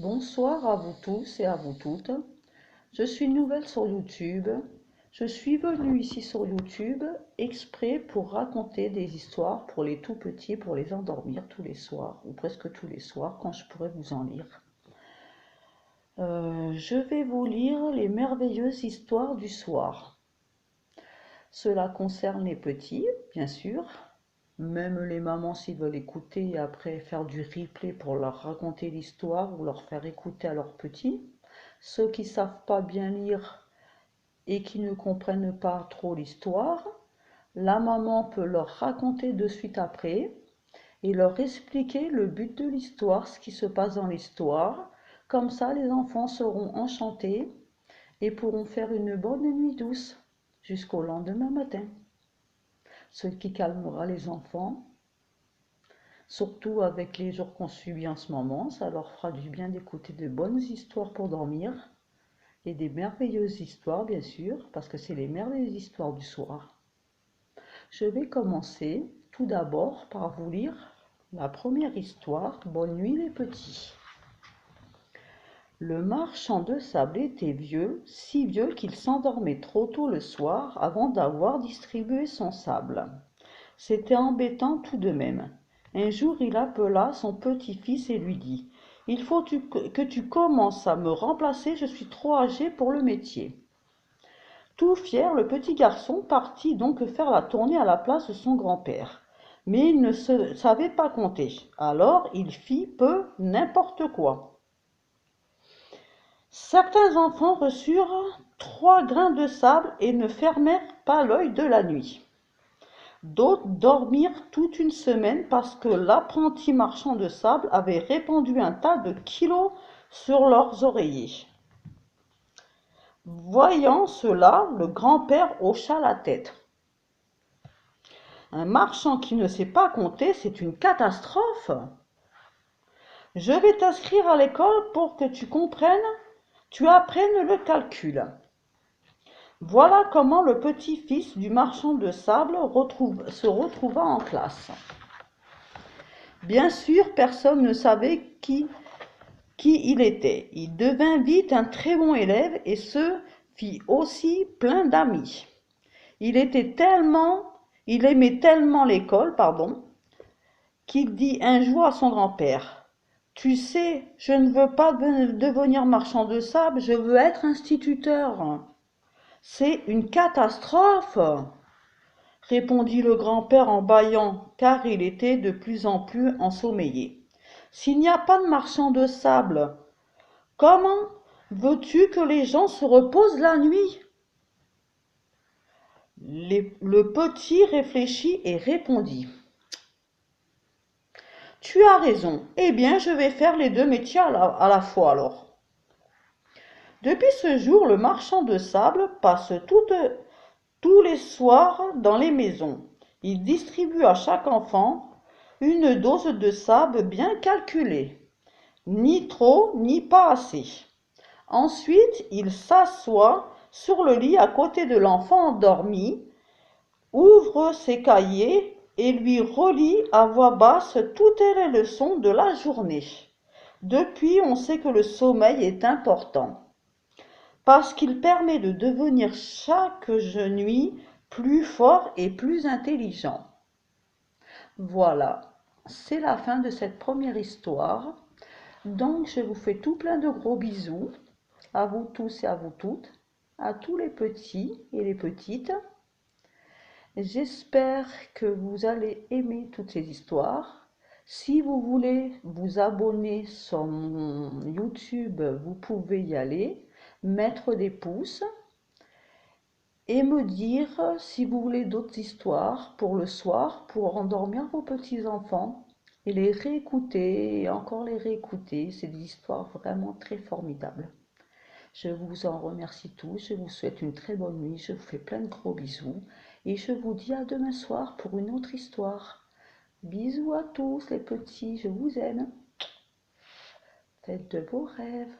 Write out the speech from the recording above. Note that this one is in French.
Bonsoir à vous tous et à vous toutes. Je suis nouvelle sur YouTube. Je suis venue ici sur YouTube exprès pour raconter des histoires pour les tout petits, pour les endormir tous les soirs, ou presque tous les soirs, quand je pourrais vous en lire. Je vais vous lire les merveilleuses histoires du soir. Cela concerne les petits, bien sûr. Même les mamans, s'ils veulent écouter et après faire du replay pour leur raconter l'histoire ou leur faire écouter à leurs petits. Ceux qui ne savent pas bien lire et qui ne comprennent pas trop l'histoire, la maman peut leur raconter de suite après et leur expliquer le but de l'histoire, ce qui se passe dans l'histoire. Comme ça, les enfants seront enchantés et pourront faire une bonne nuit douce jusqu'au lendemain matin. Ce qui calmera les enfants. Surtout avec les jours qu'on subit en ce moment, ça leur fera du bien d'écouter de bonnes histoires pour dormir. Et des merveilleuses histoires, bien sûr, parce que c'est les merveilleuses histoires du soir. Je vais commencer tout d'abord par vous lire la première histoire. Bonne nuit les petits. Le marchand de sable était vieux, si vieux qu'il s'endormait trop tôt le soir avant d'avoir distribué son sable. C'était embêtant tout de même. Un jour, il appela son petit-fils et lui dit : « Il faut que tu commences à me remplacer, je suis trop âgé pour le métier. » Tout fier, le petit garçon partit donc faire la tournée à la place de son grand-père. Mais il ne savait pas compter, alors il fit peu n'importe quoi. Certains enfants reçurent 3 grains de sable et ne fermèrent pas l'œil de la nuit. D'autres dormirent toute une semaine parce que l'apprenti marchand de sable avait répandu un tas de kilos sur leurs oreillers. Voyant cela, le grand-père hocha la tête. Un marchand qui ne sait pas compter, c'est une catastrophe. Je vais t'inscrire à l'école pour que tu apprennes le calcul. Voilà comment le petit-fils du marchand de sable se retrouva en classe. Bien sûr, personne ne savait qui il était. Il devint vite un très bon élève et se fit aussi plein d'amis. Il aimait tellement l'école, qu'il dit un jour à son grand-père : « Tu sais, je ne veux pas devenir marchand de sable, je veux être instituteur. » « C'est une catastrophe, répondit le grand-père en bâillant, car il était de plus en plus ensommeillé. S'il n'y a pas de marchand de sable, comment veux-tu que les gens se reposent la nuit ? Le petit réfléchit et répondit : « Tu as raison, eh bien je vais faire les 2 métiers à la fois alors. » Depuis ce jour, le marchand de sable passe tous les soirs dans les maisons. Il distribue à chaque enfant une dose de sable bien calculée, ni trop ni pas assez. Ensuite, il s'assoit sur le lit à côté de l'enfant endormi, ouvre ses cahiers et lui relit à voix basse toutes les leçons de la journée. Depuis, on sait que le sommeil est important, parce qu'il permet de devenir chaque nuit plus fort et plus intelligent. Voilà, c'est la fin de cette première histoire. Donc, je vous fais tout plein de gros bisous, à vous tous et à vous toutes, à tous les petits et les petites. J'espère que vous allez aimer toutes ces histoires. Si vous voulez vous abonner sur mon YouTube, vous pouvez y aller, mettre des pouces et me dire si vous voulez d'autres histoires pour le soir, pour endormir vos petits-enfants et les réécouter et encore les réécouter. C'est des histoires vraiment très formidables. Je vous en remercie tous, je vous souhaite une très bonne nuit, je vous fais plein de gros bisous et je vous dis à demain soir pour une autre histoire. Bisous à tous les petits, je vous aime. Faites de beaux rêves.